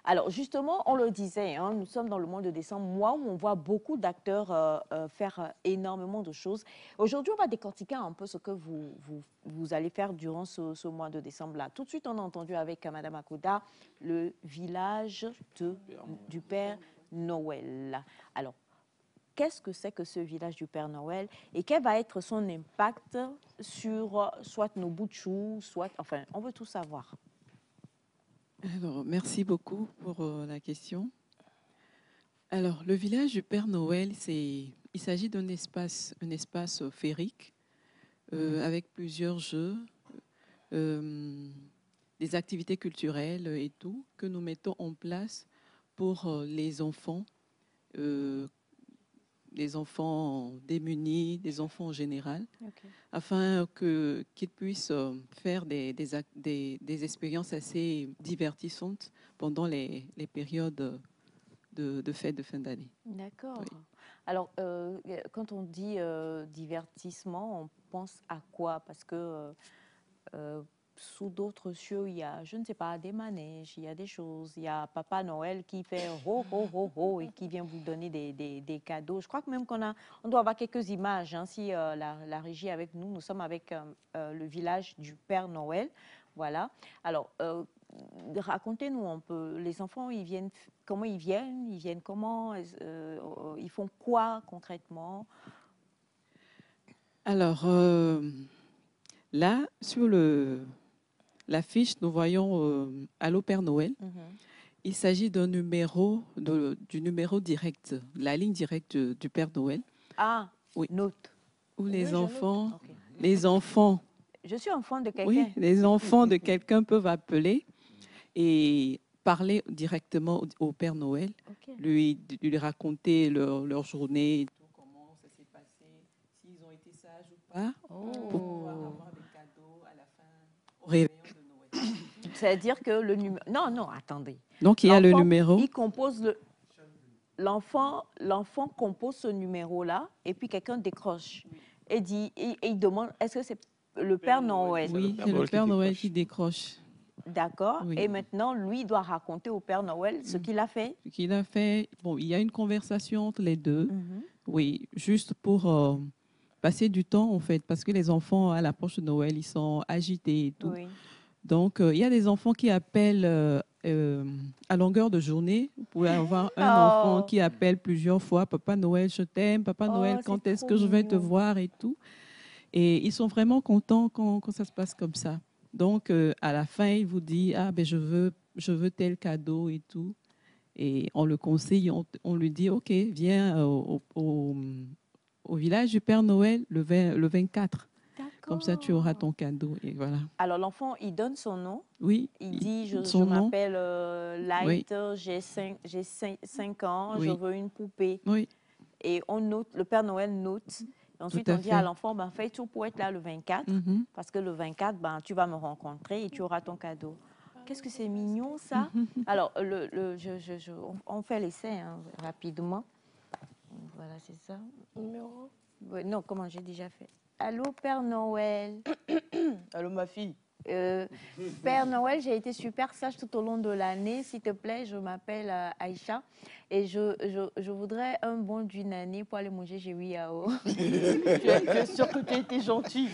Alors justement, on le disait, hein, nous sommes dans le mois de décembre, mois où on voit beaucoup d'acteurs faire énormément de choses. Aujourd'hui, on va décortiquer un peu ce que vous allez faire durant ce mois de décembre-là. Tout de suite, on a entendu avec Madame Akoda le village du Père Noël. Alors, qu'est-ce que c'est que ce village du Père Noël et quel va être son impact sur soit nos bouts de choux, soit... Enfin, on veut tout savoir. Alors, merci beaucoup pour la question. Alors, le village du Père Noël, il s'agit d'un espace, un espace féerique avec plusieurs jeux, euh, des activités culturelles et tout que nous mettons en place pour euh, les enfants démunis, des enfants en général, Okay. afin qu'ils puissent faire des expériences assez divertissantes pendant les périodes de fête de fin d'année. D'accord. Oui. Alors, quand on dit divertissement, on pense à quoi? Parce que sous d'autres cieux, il y a, je ne sais pas, des manèges, il y a des choses. Il y a Papa Noël qui fait ho, ho, ho, ho et qui vient vous donner des cadeaux. Je crois que même on doit avoir quelques images. Hein, si la régie est avec nous, nous sommes avec le village du Père Noël. Voilà. Alors, racontez-nous un peu. Les enfants, ils viennent, comment ils viennent? Ils viennent comment? Ils font quoi concrètement? Alors, là, sur l'affiche, nous voyons Allô Père Noël. Il s'agit d'un numéro, du numéro direct, la ligne directe du Père Noël. Ah, Oui. note. Où Oui, les enfants, okay. les enfants. Je suis enfant de quelqu'un. Oui, les enfants de quelqu'un peuvent appeler et parler directement au Père Noël, Okay. lui raconter leur journée, comment ça s'est passé, s'ils ont été sages ou pas, pour pouvoir avoir des cadeaux à la fin, au réveillon de Noël. C'est-à-dire que le numéro... Non, non, attendez. Donc, il y a le numéro. Il compose le... L'enfant compose ce numéro-là et puis quelqu'un décroche et dit, et il demande, est-ce que c'est le Père Noël? Oui, c'est le Père Noël qui décroche. D'accord. Oui. Et maintenant, lui doit raconter au Père Noël ce qu'il a fait. Ce qu'il a fait. Bon, il y a une conversation entre les deux. Oui, juste pour passer du temps, en fait, parce que les enfants, à l'approche de Noël, ils sont agités et tout. Oui. Donc, il y a des enfants qui appellent à longueur de journée. Vous pouvez avoir un enfant qui appelle plusieurs fois, Papa Noël, je t'aime, Papa Noël, quand est-ce que je vais te voir et tout. Et ils sont vraiment contents quand ça se passe comme ça. Donc, à la fin, il vous dit, ah, ben, je veux tel cadeau et tout. Et on le conseille, on lui dit, OK, viens au village du Père Noël le 24. Comme ça, tu auras ton cadeau. Et voilà. Alors, l'enfant, il donne son nom. Oui. Il dit, je son nom. m'appelle Light, Oui. j'ai 5 ans, Oui. je veux une poupée. Oui. Et on note, le Père Noël note. Et ensuite, on dit à l'enfant, ben, fais tout pour être là le 24. Parce que le 24, ben, tu vas me rencontrer et tu auras ton cadeau. Qu'est-ce que c'est mignon, ça? Alors, on fait l'essai hein, rapidement. Voilà, c'est ça. Numéro? Non, comment j'ai déjà fait? Allô, Père Noël. Allô, ma fille. Père Noël, j'ai été super sage tout au long de l'année. S'il te plaît, je m'appelle Aïcha et je voudrais un bon d'une année pour aller manger chez Wiao. Tu es sûr que tu as été gentil?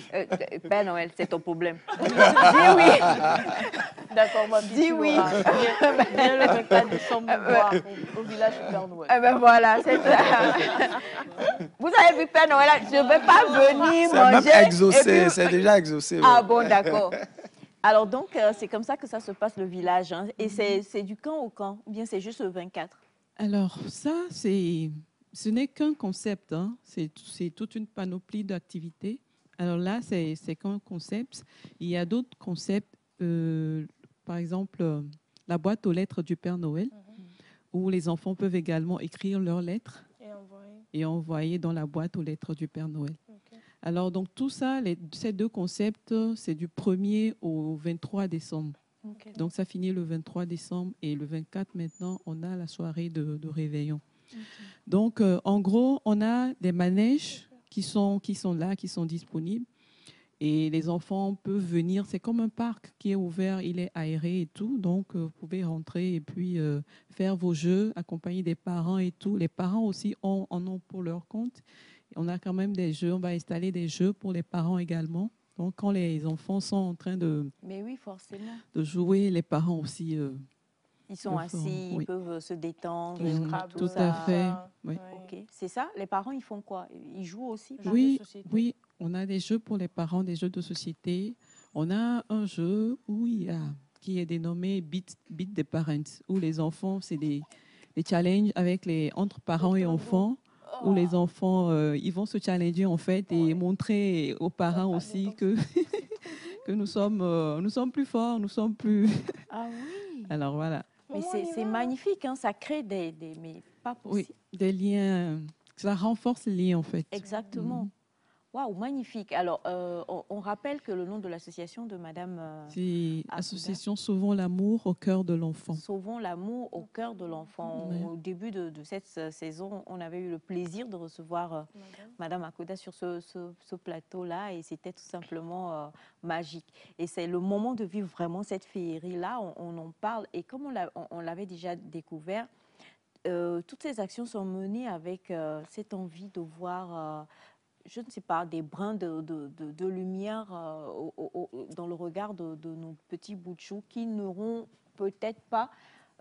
Père Noël, c'est ton problème. Dis oui. D'accord, ma fille. Dis oui. Viens le 24 décembre voir au village du Père Noël. Eh ben voilà, c'est ça. Vous avez vu Père Noël, je ne vais pas venir manger. C'est même exaucé, c'est déjà exaucé. Ah bon, d'accord. Alors donc, c'est comme ça que ça se passe le village. Hein. Et c'est du camp au camp, ou bien c'est juste le 24? Alors ça, ce n'est qu'un concept. Hein. C'est toute une panoplie d'activités. Alors là, c'est qu'un concept. Il y a d'autres concepts, par exemple, la boîte aux lettres du Père Noël, où les enfants peuvent également écrire leurs lettres et envoyer dans la boîte aux lettres du Père Noël. Okay. Alors, donc, tout ça, ces deux concepts, c'est du 1er au 23 décembre. Okay. Donc, ça finit le 23 décembre et le 24, maintenant, on a la soirée de réveillon. Okay. Donc, en gros, on a des manèges qui sont là, qui sont disponibles. Et les enfants peuvent venir, c'est comme un parc qui est ouvert, il est aéré et tout. Donc, vous pouvez rentrer et puis faire vos jeux, accompagner des parents et tout. Les parents aussi en ont pour leur compte. On a quand même des jeux, on va installer des jeux pour les parents également. Donc, quand les enfants sont en train Mais oui, forcément. de jouer, les parents aussi Ils sont le feront. assis, ils Oui. peuvent se détendre, Scrabble, tout Tout à ça. fait. Oui. Ok, c'est ça. Les parents, ils font quoi? Ils jouent aussi, Jeux par de Oui, société. oui, on a des jeux pour les parents, des jeux de société. On a un jeu où qui est dénommé Beat the Parents, où les enfants, c'est des challenges entre parents et enfants, où les enfants, ils vont se challenger en fait et montrer aux parents aussi que nous sommes plus forts, nous sommes plus. Ah oui. Alors voilà, Mais Maman, on y c'est va. magnifique, hein, ça crée mais pas oui, possible. des liens, ça renforce les liens en fait. Exactement. Mhm. Waouh, magnifique. Alors, on rappelle que le nom de l'association de Madame C'est Akouda, Association Sauvons l'amour au cœur de l'enfant. Sauvons l'amour au cœur de l'enfant. Oui. Au début de cette saison, on avait eu le plaisir de recevoir Madame Akouda sur ce plateau-là et c'était tout simplement magique. Et c'est le moment de vivre vraiment cette féerie-là. On en parle et comme on l'avait déjà découvert, toutes ces actions sont menées avec cette envie de voir je ne sais pas, des brins de lumière dans le regard de nos petits bouts de chou qui n'auront peut-être pas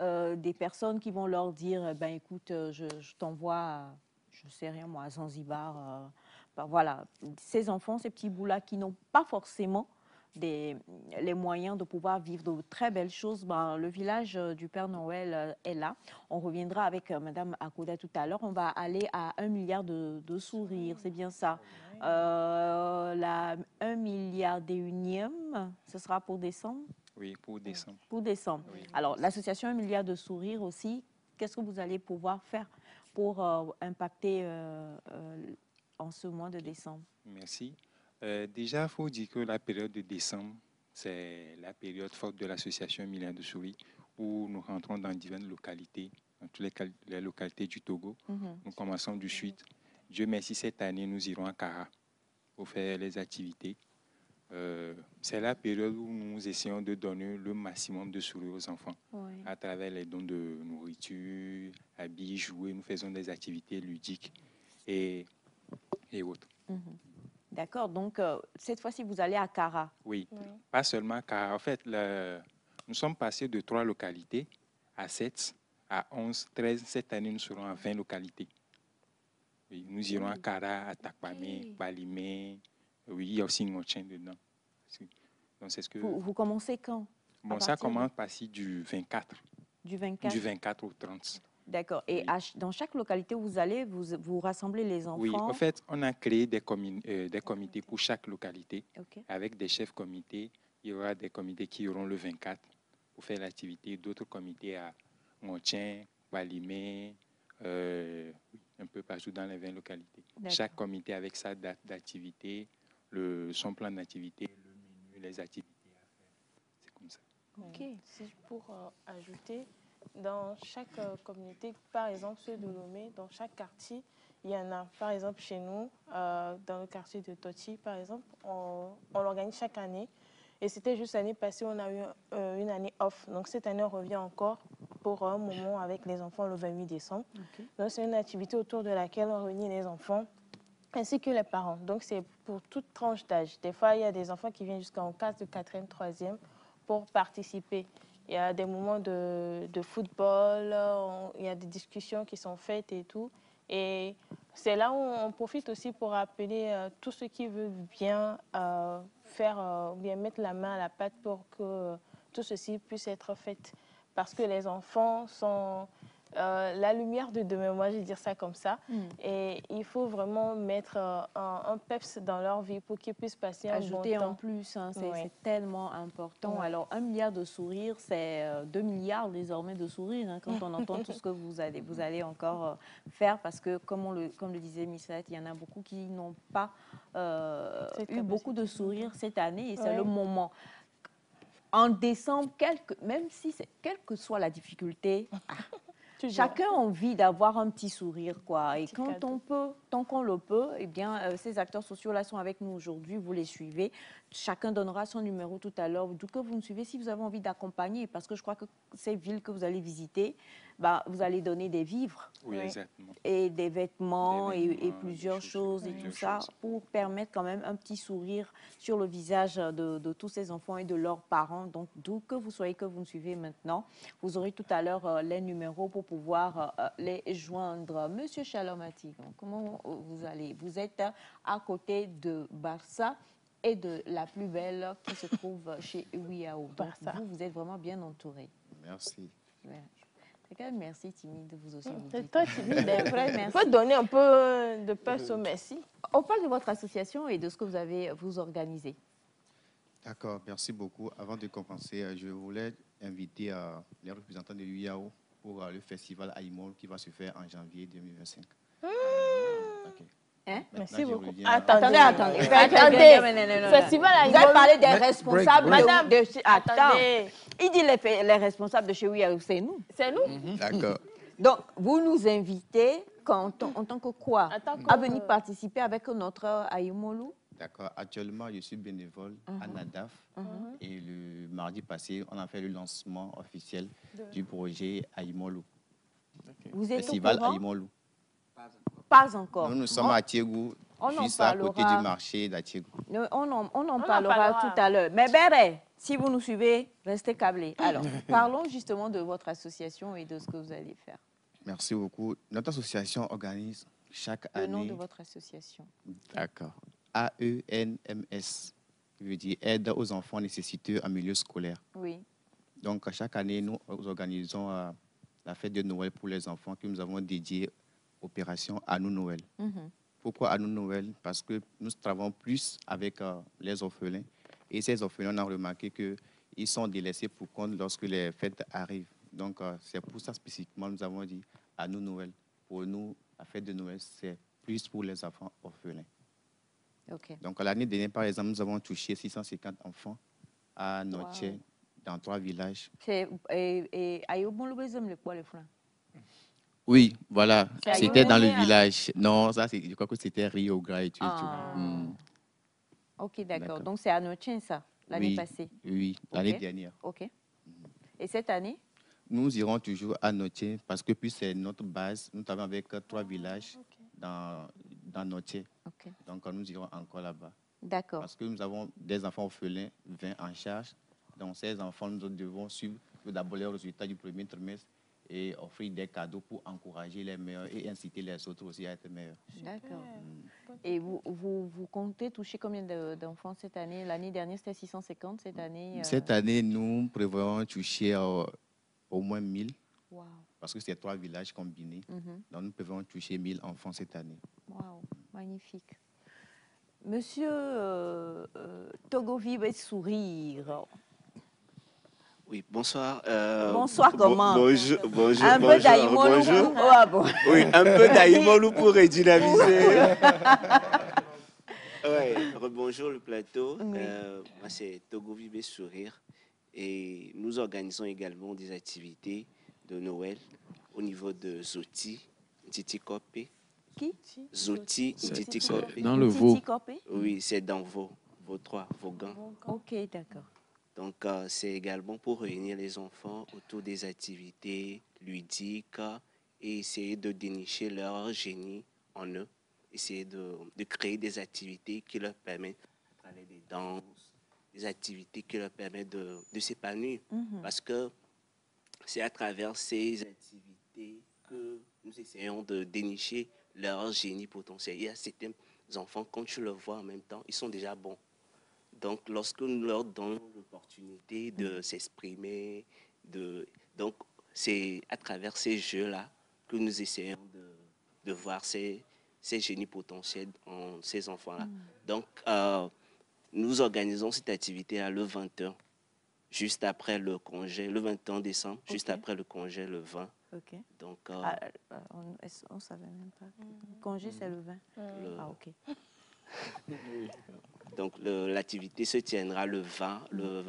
des personnes qui vont leur dire, eh ben, écoute, je t'envoie, je ne sais rien moi, à Zanzibar. Ben, voilà, ces enfants, ces petits bouts-là qui n'ont pas forcément les moyens de pouvoir vivre de très belles choses, ben, le village du Père Noël est là. On reviendra avec Madame Akouda tout à l'heure. On va aller à 1 milliard de sourires, c'est bien ça. La 1 milliard et unième, ce sera pour décembre? Oui, pour décembre. Pour décembre. Oui. Alors, l'association 1 milliard de sourires aussi, qu'est-ce que vous allez pouvoir faire pour impacter en ce mois de décembre? Merci. Déjà, il faut dire que la période de décembre, c'est la période forte de l'association Milliard de Souris, où nous rentrons dans diverses localités, dans toutes les localités du Togo. Nous commençons du sud. Dieu merci, cette année, nous irons à Kara pour faire les activités. C'est la période où nous essayons de donner le maximum de sourires aux enfants à travers les dons de nourriture, habits, jouets. Nous faisons des activités ludiques et autres. D'accord, donc cette fois-ci, vous allez à Kara. Oui, pas seulement car en fait, nous sommes passés de 3 localités à 7, à 11, 13. Cette année, nous serons à 20 localités. Oui, nous irons à Kara, à Takpamé, Balimé. Oui, il y a aussi Ngotchen dedans. Donc, c'est ce que... Vous commencez quand? Bon, ça commence à partir du 24. Du 24? Du 24 au 30. D'accord. Et dans chaque localité où vous allez, vous rassemblez les enfants? Oui, en fait, on a créé des comités pour chaque localité. Avec des chefs comités. Il y aura des comités qui auront le 24 pour faire l'activité. D'autres comités à Ngotchen, Balimé, un peu partout dans les 20 localités. Chaque comité avec sa date d'activité, son plan d'activité, le menu, les activités à faire. C'est comme ça. Ok. Si pour ajouter, dans chaque communauté, par exemple ceux de Lomé, dans chaque quartier, il y en a. Par exemple, chez nous, dans le quartier de Toti, par exemple, on l'organise chaque année. Et c'était juste l'année passée, on a eu une année off. Donc cette année, on revient encore pour un moment avec les enfants le 28 décembre. Donc c'est une activité autour de laquelle on réunit les enfants ainsi que les parents. Donc c'est pour toute tranche d'âge. Des fois, il y a des enfants qui viennent jusqu'en classe de 4e, 3e pour participer. Il y a des moments de football, il y a des discussions qui sont faites et tout. Et c'est là où on profite aussi pour appeler tous ceux qui veulent bien bien mettre la main à la pâte pour que tout ceci puisse être fait. Parce que les enfants sont la lumière de demain, moi je vais dire ça comme ça. Et il faut vraiment mettre un peps dans leur vie pour qu'ils puissent passer un bon temps. En plus, hein, c'est tellement important. Alors, 1 milliard de sourires, c'est 2 milliards désormais de sourires hein, quand on entend tout ce que vous allez encore faire parce que, comme le disait Missette, il y en a beaucoup qui n'ont pas eu beaucoup de sourires cette année et c'est le moment. En décembre, quelle que soit la difficulté, chacun a envie d'avoir un petit sourire, quoi. Et Petit quand cadeau. on peut, tant qu'on le peut, eh bien, ces acteurs sociaux-là sont avec nous aujourd'hui, vous les suivez. Chacun donnera son numéro tout à l'heure, d'où que vous nous suivez, si vous avez envie d'accompagner, parce que je crois que ces villes que vous allez visiter, bah, vous allez donner des vivres Oui, Oui. exactement. et des vêtements, Des et vêtements, plusieurs des choses et tout plusieurs ça choses. pour permettre quand même un petit sourire sur le visage de tous ces enfants et de leurs parents. Donc, d'où que vous soyez, que vous nous suivez maintenant, vous aurez tout à l'heure les numéros pour pouvoir les joindre. Monsieur Chalomati, comment vous allez? Vous êtes à côté de Barça et de la plus belle qui se trouve chez Wiao. Donc, Barça. vous êtes vraiment bien entouré. Merci. Ouais. C'est quand même merci timide, vous aussi. Vous C'est dites. toi timide. C'est vrai, Il merci. faut donner un peu de place au merci. On parle de votre association et de ce que vous avez vous organisez. D'accord, merci beaucoup. Avant de commencer, je voulais inviter les représentants de l'UIAO pour le festival Aïmol qui va se faire en janvier 2025. Ok. Hein? Maintenant, Merci je beaucoup. reviens- Attendez. Attendez. Vous Festival avez Aïmol. parlé des responsables break. Madame, de attends. attendez. Il dit les responsables de chez Wiao, c'est nous. C'est nous? D'accord. Donc, vous nous invitez en tant que quoi? En tant que- À venir participer avec notre Aïmolou. D'accord. Actuellement, je suis bénévole à NADAF et le mardi passé, on a fait le lancement officiel du projet Aïmolou. Vous êtes Festival au courant? Aïmolou. Pas encore. Nous sommes à Tiégou, on en juste à côté parlera. du marché d'Atiégou. On en en parlera parlera. tout à l'heure. Mais Béré, si vous nous suivez, restez câblés. Alors, parlons justement de votre association et de ce que vous allez faire. Merci beaucoup. Notre association organise chaque Le nom année. de votre association. D'accord. AENMS, qui veut dire Aide aux enfants nécessiteux en milieu scolaire. Oui. Donc, chaque année, nous organisons la fête de Noël pour les enfants que nous avons dédiée Opération À nous Noël. Mhm. Pourquoi À nous Noël? Parce que nous travaillons plus avec les orphelins. Et ces orphelins, on a remarqué qu'ils sont délaissés pour compte lorsque les fêtes arrivent. Donc, c'est pour ça spécifiquement nous avons dit À nous Noël. Pour nous, la fête de Noël, c'est plus pour les enfants orphelins. OK. Donc, l'année dernière, par exemple, nous avons touché 650 enfants à Noche, Wow. dans 3 villages. Et Ayoubon le besoin le quoi le frein? Oui, voilà. C'est C'était dans le Ayoubon, village. Non, ça, je crois que c'était Rio Gras et tout. Ah. OK, d'accord. D'accord. Donc, c'est à Nochin, ça, l'année Oui. passée. Oui, l'année Ok. dernière. OK. Et cette année? Nous irons toujours à Noche parce que puis c'est notre base. Nous travaillons avec 3 villages dans Noche. OK. Donc, nous irons encore là-bas. D'accord. Parce que nous avons des enfants orphelins 20 en charge. Donc, ces enfants, nous devons suivre d'abord les résultats du premier trimestre et offrir des cadeaux pour encourager les meilleurs et inciter les autres aussi à être meilleurs. D'accord. Et vous comptez toucher combien d'enfants cette année? L'année dernière, c'était 650. Cette année? Cette année, nous prévoyons toucher au moins 1000 Wow. parce que c'est 3 villages combinés. Mhm. Donc, nous prévoyons toucher 1000 enfants cette année. Wow. Magnifique. Monsieur Togo Vive Sourire. Oui, bonsoir. Bonsoir, comment? Bonjour, bonjour, Un peu bonjour, d'Aïmolou. bonjour. Oh, ah bon. Oui, un peu d'Aïmolou pour redynamiser. Oui, rebonjour le plateau. Oui. Moi, c'est Togo Vibe Sourire. Et nous organisons également des activités de Noël au niveau de Zoti, Ntitikope. Qui? Zoti, Ntitikope. Dans le veau. Titi Copé? Oui, c'est dans vos 3, Vaughan. Ok, d'accord. Donc, c'est également pour réunir les enfants autour des activités ludiques et essayer de dénicher leur génie en eux. Essayer de créer des activités qui leur permettent, à travers des danses, des activités qui leur permettent de s'épanouir. Parce que c'est à travers ces activités que nous essayons de dénicher leur génie potentiel. Il y a certains enfants, quand tu le vois en même temps, ils sont déjà bons. Donc, lorsque nous leur donnons l'opportunité de s'exprimer, donc c'est à travers ces jeux-là que nous essayons de voir ces génies potentiels en ces enfants-là. Donc, nous organisons cette activité le 21, juste après le congé, le 21 décembre, juste après le congé, le 20. Ok. Donc, On ne savait même pas. Le congé, c'est le 20. Ah, ok. Donc, l'activité se tiendra le 20, le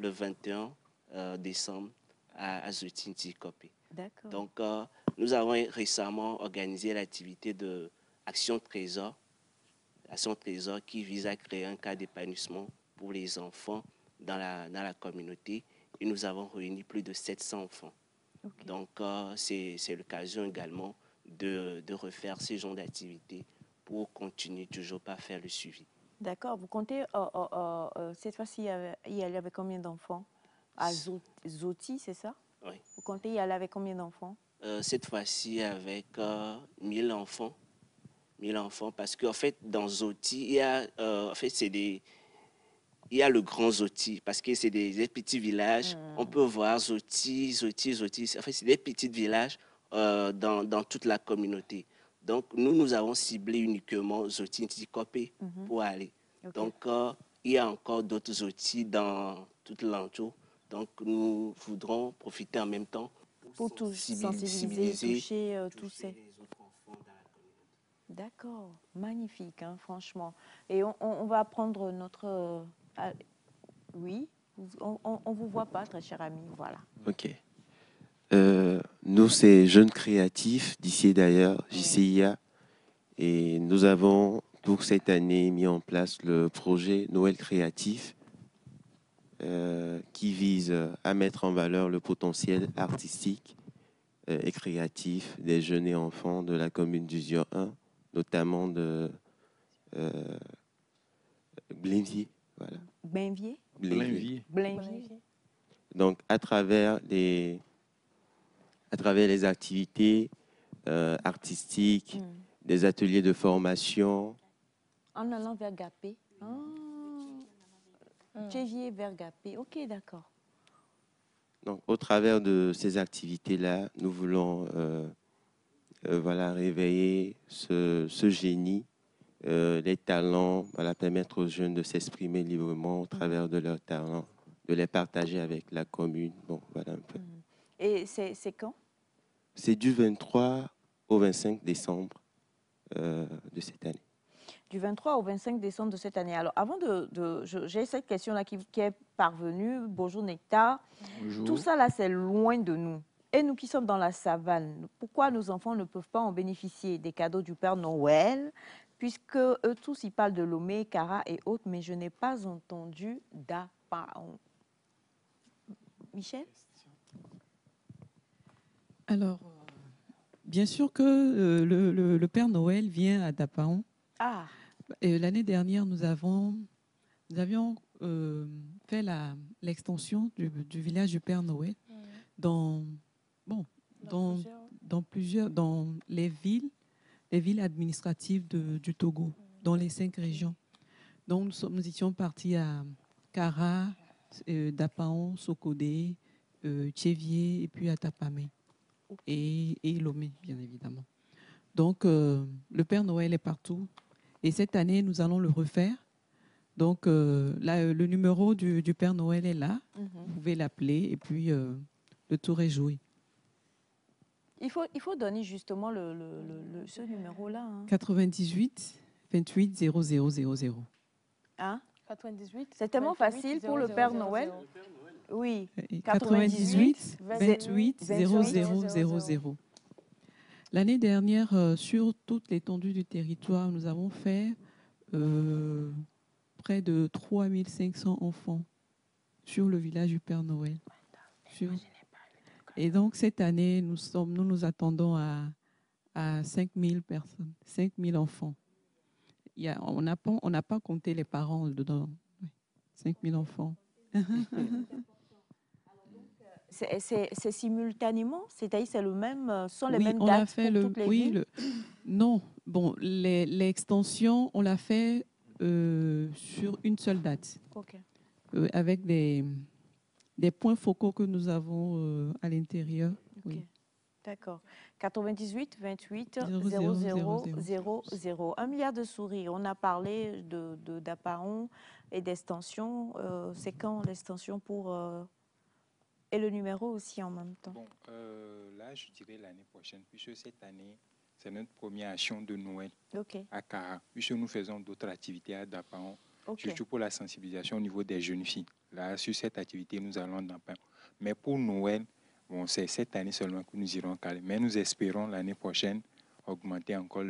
21 décembre à Zoti Ntitikope. D'accord. Donc, nous avons récemment organisé l'activité de Action Trésor qui vise à créer un cadre d'épanouissement pour les enfants dans la communauté. Et nous avons réuni plus de 700 enfants. Ok. Donc, c'est l'occasion également de refaire ce genre d'activité pour continuer toujours par faire le suivi. D'accord. Vous comptez, cette fois-ci, il y avait combien d'enfants? À Zoti, c'est ça? Oui. Vous comptez y aller avec combien d'enfants? Cette fois-ci avec 1000 enfants. 1000 enfants, parce qu'en fait, dans Zoti, il y a, en fait, il y a le grand Zoti, parce que c'est des petits villages. On peut voir Zoti. En fait, c'est des petits villages dans toute la communauté. Donc, nous avons ciblé uniquement Zoti Ntikopé pour aller. Ok. Donc, il y a encore d'autres Zoti dans toute l'entour. Donc, nous voudrons profiter en même temps Pour sensibiliser, toucher tous ces... les autres enfants dans la communauté. D'accord, magnifique, hein, franchement. Et on va prendre notre... oui, on vous voit pas, très cher ami, voilà. Ok. Nous, c'est Jeunes Créatifs, d'ici et d'ailleurs, JCIA. Et nous avons, pour cette année, mis en place le projet Noël Créatif, qui vise à mettre en valeur le potentiel artistique et créatif des jeunes et enfants de la commune d'Usion 1, notamment de Blainvier. Voilà. Blainvier? Blainvier. Blainvier. Donc, à travers les activités artistiques, des ateliers de formation. En allant vers Gapé. Tchévier vers Gapé. Ok, d'accord. Donc, au travers de ces activités-là, nous voulons voilà, réveiller ce génie, les talents, voilà, permettre aux jeunes de s'exprimer librement au travers de leurs talents, de les partager avec la commune. Bon, voilà un peu. Et c'est quand? C'est du 23 au 25 décembre de cette année. Du 23 au 25 décembre de cette année. Alors, avant j'ai cette question-là qui est parvenue. Bonjour Nectar. Bonjour. Tout ça, là, c'est loin de nous. Et nous qui sommes dans la savane, pourquoi nos enfants ne peuvent pas en bénéficier des cadeaux du Père Noël, puisque eux tous, ils parlent de Lomé, Kara et autres, mais je n'ai pas entendu d'Apaon. Michel? Alors, bien sûr que le Père Noël vient à Dapaon. Ah. L'année dernière, nous avions fait l'extension du village du Père Noël dans les villes administratives du Togo, dans les 5 régions. Donc, nous étions partis à Kara, Dapaon, Sokodé, Tchévier et puis à Tapamé et Lomé, bien évidemment. Donc, le Père Noël est partout. Et cette année, nous allons le refaire. Donc, là, le numéro du Père Noël est là. Vous pouvez l'appeler et puis le tour est joué. Il faut donner justement ce numéro-là. Hein. 98 28 0000. Hein? 98. C'est tellement 28, facile 0, pour le 0, Père 0, Noël. 0. Oui. 98 28 28 0000. L'année dernière, sur toute l'étendue du territoire, nous avons fait près de 3500 enfants sur le village du Père Noël. Et donc, cette année, nous attendons à 5000 personnes, 5000 enfants. On n'a pas compté les parents dedans. 5000 enfants. C'est simultanément, c'est-à-dire c'est le même, sont les Oui, mêmes on dates l'a fait pour toutes les villes. Non, bon, l'extension, on l'a fait sur une seule date, Ok. avec des points focaux que nous avons à l'intérieur. Okay. Oui. D'accord. 98 28 00 00 1 milliard de sourires. On a parlé d'Apaon et d'extension. C'est quand l'extension pour... et le numéro aussi en même temps? Bon, là, je dirais l'année prochaine, puisque cette année, c'est notre première action de Noël à Kara. Puisque nous faisons d'autres activités à Dapaon, surtout pour la sensibilisation au niveau des jeunes filles. Là, sur cette activité, nous allons à Dapaon. Mais pour Noël, Bon, c'est cette année seulement que nous irons caler. Mais nous espérons l'année prochaine augmenter encore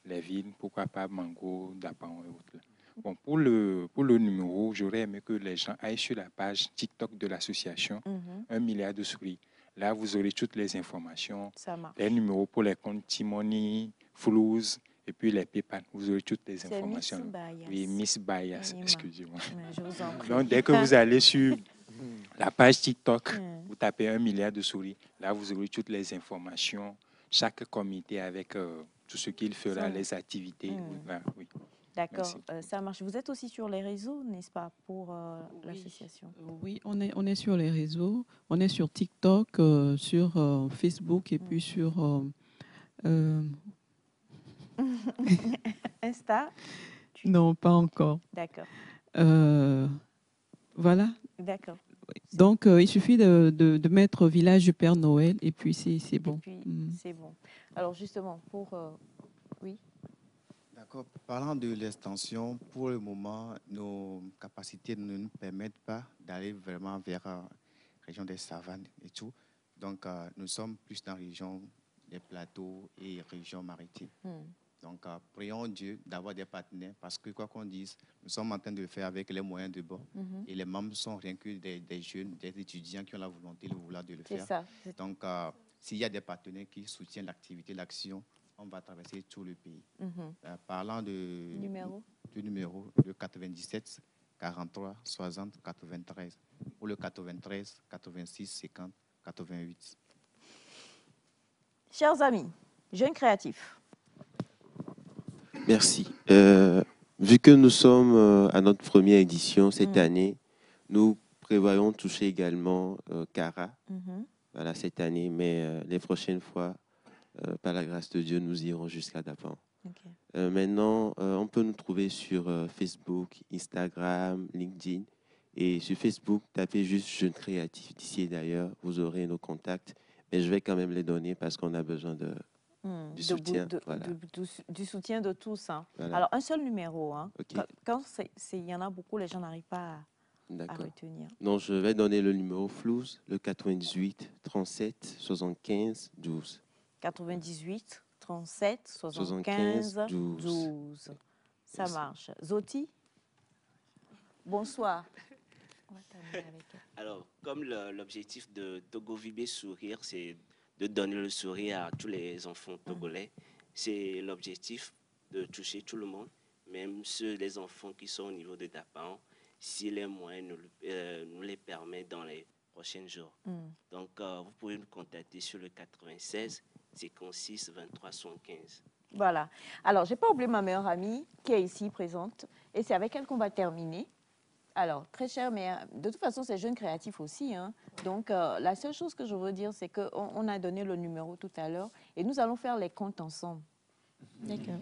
les villes, pourquoi pas Mango, Dapan et autres. Bon, pour le numéro, j'aurais aimé que les gens aillent sur la page TikTok de l'association 1 milliard de souris. Là, vous aurez toutes les informations, les numéros pour les comptes Timoni, Flouze et puis les PayPal. Vous aurez toutes les informations. Miss Bias. Oui, Miss Bias, excusez-moi. Je vous en prie. Donc, dès que vous allez sur la page TikTok, vous tapez 1 milliard de souris. Là, vous aurez toutes les informations, chaque comité avec tout ce qu'il fera, les activités. Oui. D'accord, ça marche. Vous êtes aussi sur les réseaux, n'est-ce pas, pour l'association? Oui, on est sur les réseaux. On est sur TikTok, sur Facebook et puis sur... Insta? Non, pas encore. D'accord. Voilà. D'accord. Donc, il suffit de mettre Village du Père Noël et puis c'est bon. Et puis, c'est bon. Alors, justement, pour... oui. D'accord. Parlant de l'extension, pour le moment, nos capacités ne nous permettent pas d'aller vraiment vers la région des savanes et tout. Donc, nous sommes plus dans la région des plateaux et régions maritimes. Donc, prions Dieu d'avoir des partenaires parce que, quoi qu'on dise, nous sommes en train de le faire avec les moyens de bord. Et les membres sont rien que des jeunes, des étudiants qui ont la volonté, le vouloir de le faire. Ça. Donc, s'il y a des partenaires qui soutiennent l'activité, l'action, on va traverser tout le pays. Parlant de numéro, le 97 43 60 93 ou le 93 86 50 88. Chers amis, jeunes créatifs. Merci. Vu que nous sommes à notre première édition cette année, nous prévoyons toucher également Cara voilà, cette année, mais les prochaines fois, par la grâce de Dieu, nous irons jusqu'à Dapan. Maintenant, on peut nous trouver sur Facebook, Instagram, LinkedIn. Et sur Facebook, tapez juste Jeunes Créatifs d'ici et d'ailleurs. Vous aurez nos contacts. Mais je vais quand même les donner parce qu'on a besoin du soutien. Du soutien de tous. Hein. Voilà. Alors, un seul numéro. Hein. Okay. Quand il y en a beaucoup, les gens n'arrivent pas à retenir. Donc, je vais donner le numéro Flouze, le 98 37 75 12. 98 37 75 12. Ça marche. Zoti, bonsoir. On va terminer avec elle. Alors, comme l'objectif de Togo Vibé Sourire, c'est de donner le sourire à tous les enfants togolais, c'est l'objectif de toucher tout le monde, même les enfants qui sont au niveau de Dapan, si les moyens nous les permettent dans les prochains jours. Donc, vous pouvez nous contacter sur le 96 56 23 75. Voilà. Alors, je n'ai pas oublié ma meilleure amie qui est ici présente et c'est avec elle qu'on va terminer. Alors, très cher, mais de toute façon, c'est Jeunes Créatifs aussi. Hein. Donc, la seule chose que je veux dire, c'est qu'on a donné le numéro tout à l'heure et nous allons faire les comptes ensemble. D'accord.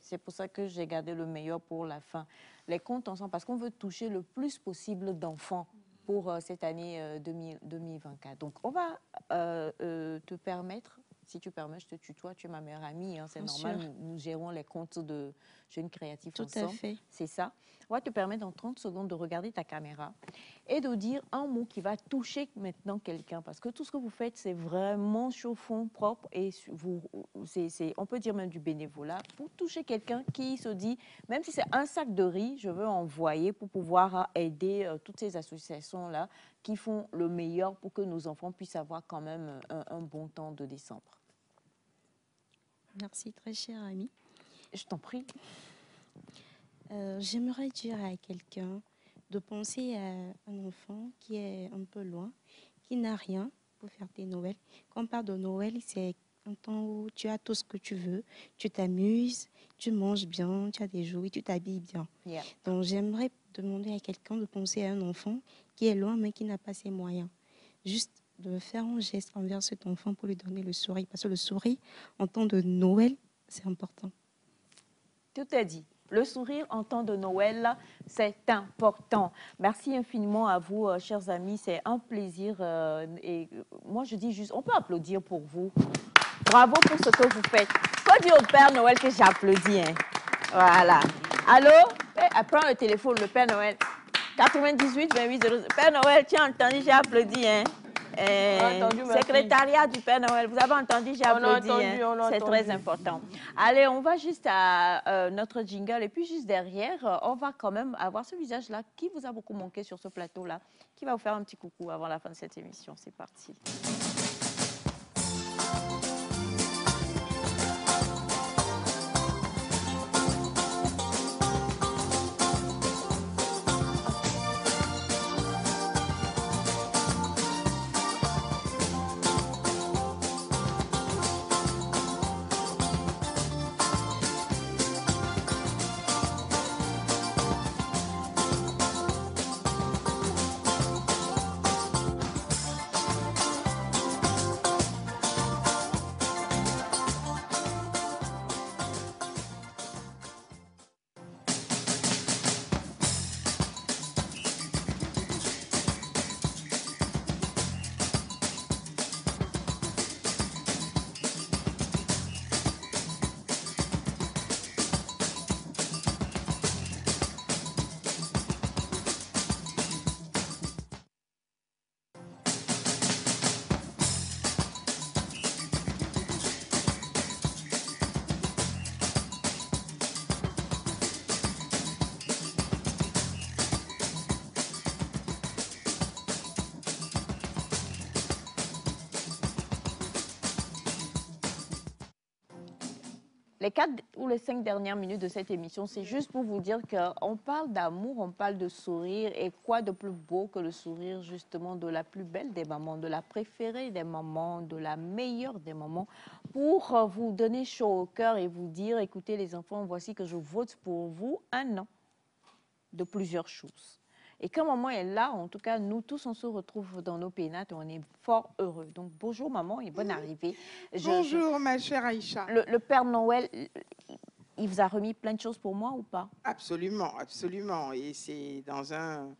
C'est pour ça que j'ai gardé le meilleur pour la fin. Les comptes ensemble, parce qu'on veut toucher le plus possible d'enfants pour cette année 2024. Donc, on va te permettre, si tu permets, je te tutoie, tu es ma meilleure amie, hein, c'est normal, nous gérons les comptes de Jeunes Créatifs ensemble. Tout à fait. C'est ça. On va te permettre en 30 secondes de regarder ta caméra et de dire un mot qui va toucher maintenant quelqu'un. Parce que tout ce que vous faites, c'est vraiment chaud fond propre et on peut dire même du bénévolat pour toucher quelqu'un qui se dit, même si c'est un sac de riz, je veux envoyer pour pouvoir aider toutes ces associations-là qui font le meilleur pour que nos enfants puissent avoir quand même un bon temps de décembre. Merci, très cher ami. Je t'en prie. J'aimerais dire à quelqu'un de penser à un enfant qui est un peu loin, qui n'a rien pour faire tes Noëls. Quand on parle de Noël, c'est un temps où tu as tout ce que tu veux, tu t'amuses, tu manges bien, tu as des jouets, tu t'habilles bien. Yeah. Donc j'aimerais demander à quelqu'un de penser à un enfant qui est loin mais qui n'a pas ses moyens. Juste de faire un geste envers cet enfant pour lui donner le sourire. Parce que le sourire, en temps de Noël, c'est important. Tout est dit. Le sourire en temps de Noël, c'est important. Merci infiniment à vous, chers amis. C'est un plaisir. Et moi, je dis juste, on peut applaudir pour vous. Bravo pour ce que vous faites. Faut dire au Père Noël que j'applaudis. Hein. Voilà. Allô? Prends le téléphone, le Père Noël. 98 28 00. Père Noël, tu as entendu, j'ai applaudi. Hein. entendu, ma Secrétariat du Père Noël, vous avez entendu, j'ai applaudi. C'est très important. Allez, on va juste à notre jingle et puis juste derrière, on va quand même avoir ce visage-là qui vous a beaucoup manqué sur ce plateau-là, qui va vous faire un petit coucou avant la fin de cette émission. C'est parti. Les 4 ou les 5 dernières minutes de cette émission, c'est juste pour vous dire qu'on parle d'amour, on parle de sourire. Et quoi de plus beau que le sourire, justement, de la plus belle des mamans, de la préférée des mamans, de la meilleure des mamans, pour vous donner chaud au cœur et vous dire, écoutez les enfants, voici que je vote pour vous 1 an de plusieurs choses. Et quand maman est là, en tout cas, nous tous, on se retrouve dans nos pénates et on est fort heureux. Donc, bonjour maman et bonne arrivée. Bonjour ma chère Aïcha. Le Père Noël, il vous a remis plein de choses pour moi ou pas? Absolument, absolument. Et c'est dans un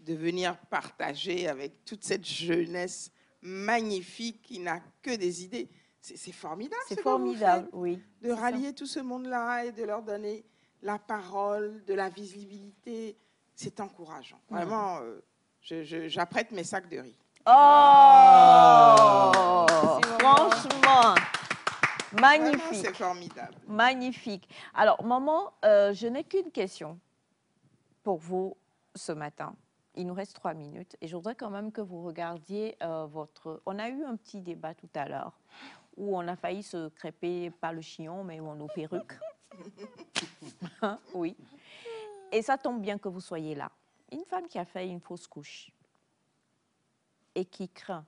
devenir partagé avec toute cette jeunesse magnifique qui n'a que des idées. C'est formidable. C'est formidable, oui. De rallier tout ce monde-là et de leur donner la parole, de la visibilité. C'est encourageant. Vraiment, j'apprête mes sacs de riz. Oh, franchement, magnifique. C'est formidable. Magnifique. Alors, maman, je n'ai qu'une question pour vous ce matin. Il nous reste 3 minutes et je voudrais quand même que vous regardiez votre... On a eu un petit débat tout à l'heure où on a failli se crêper, pas le chignon, mais nos perruques. Oui. Et ça tombe bien que vous soyez là. Une femme qui a fait une fausse couche et qui craint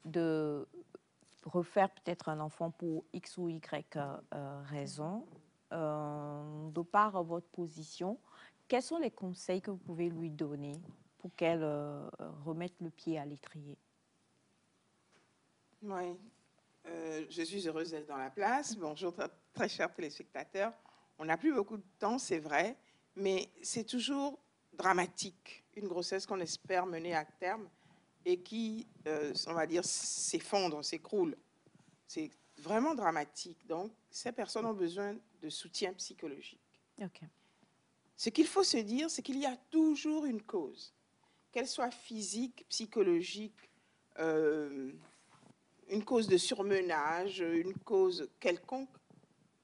de refaire peut-être un enfant pour X ou Y raison, de par votre position, quels sont les conseils que vous pouvez lui donner pour qu'elle remette le pied à l'étrier? Oui, je suis heureuse d'être dans la place. Bonjour, très chers téléspectateurs. On n'a plus beaucoup de temps, c'est vrai, mais c'est toujours dramatique. Une grossesse qu'on espère mener à terme et qui, on va dire, s'effondre, s'écroule. C'est vraiment dramatique. Donc, ces personnes ont besoin de soutien psychologique. Okay. Ce qu'il faut se dire, c'est qu'il y a toujours une cause, qu'elle soit physique, psychologique, une cause de surmenage, une cause quelconque,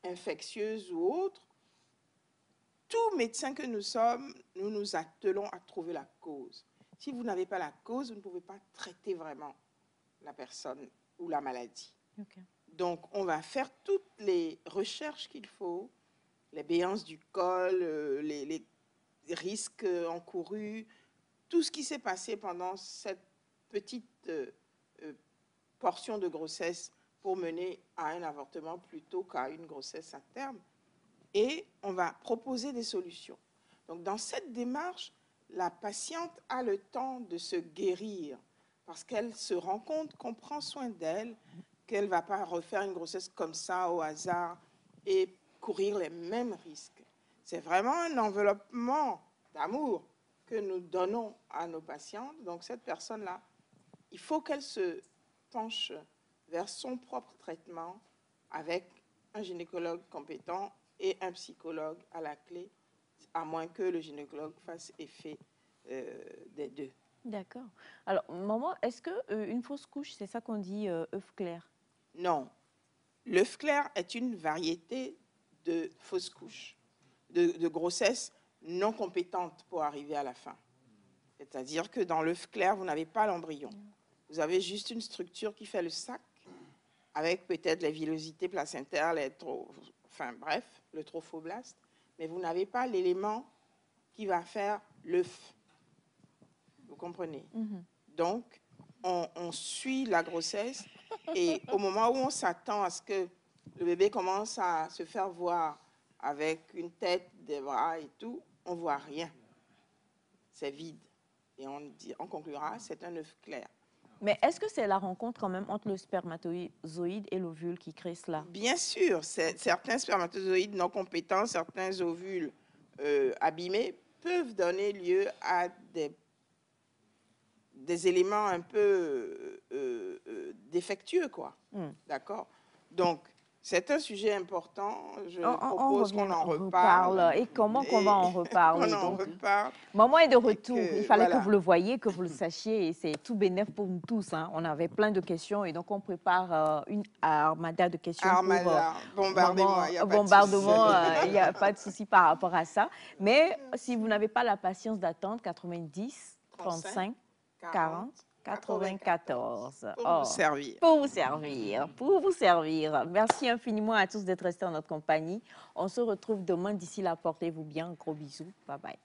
infectieuse ou autre. Tout médecin que nous sommes, nous nous attelons à trouver la cause. Si vous n'avez pas la cause, vous ne pouvez pas traiter vraiment la personne ou la maladie. Okay. Donc, on va faire toutes les recherches qu'il faut, les béances du col, les risques encourus, tout ce qui s'est passé pendant cette petite portion de grossesse pour mener à un avortement plutôt qu'à une grossesse à terme. Et on va proposer des solutions. Donc, dans cette démarche, la patiente a le temps de se guérir parce qu'elle se rend compte qu'on prend soin d'elle, qu'elle ne va pas refaire une grossesse comme ça au hasard et courir les mêmes risques. C'est vraiment un enveloppement d'amour que nous donnons à nos patientes. Donc, cette personne-là, il faut qu'elle se penche vers son propre traitement avec un gynécologue compétent et un psychologue à la clé, à moins que le gynécologue fasse effet des deux. D'accord. Alors, maman, est-ce qu'une fausse couche, c'est ça qu'on dit œuf clair? Non. L'œuf clair est une variété de fausse couche, de grossesse non compétente pour arriver à la fin. C'est-à-dire que dans l'œuf clair, vous n'avez pas l'embryon. Vous avez juste une structure qui fait le sac, avec peut-être les villosités placentaires, enfin bref, le trophoblaste, mais vous n'avez pas l'élément qui va faire l'œuf. Vous comprenez? Donc, on suit la grossesse et au moment où on s'attend à ce que le bébé commence à se faire voir avec une tête, des bras et tout, on ne voit rien. C'est vide. Et on conclura, c'est un œuf clair. Mais est-ce que c'est la rencontre quand même entre le spermatozoïde et l'ovule qui crée cela? Bien sûr, certains spermatozoïdes non compétents, certains ovules abîmés peuvent donner lieu à des éléments un peu défectueux, quoi. D'accord? Donc, c'est un sujet important. Je propose qu'on en reparle. Et comment qu'on va en reparler? On en reparle. Maman est de retour. Il fallait voilà. que vous le voyiez, que vous le sachiez. Et c'est tout bénéf pour nous tous. Hein. On avait plein de questions. Et donc, on prépare une armada de questions. Armada, bombardez-moi. Il n'y a pas de souci par rapport à ça. Mais si vous n'avez pas la patience d'attendre, 90, 35, 40, 94. Pour vous servir. Pour vous servir. Merci infiniment à tous d'être restés en notre compagnie. On se retrouve demain. D'ici là, portez-vous bien. Gros bisous. Bye bye.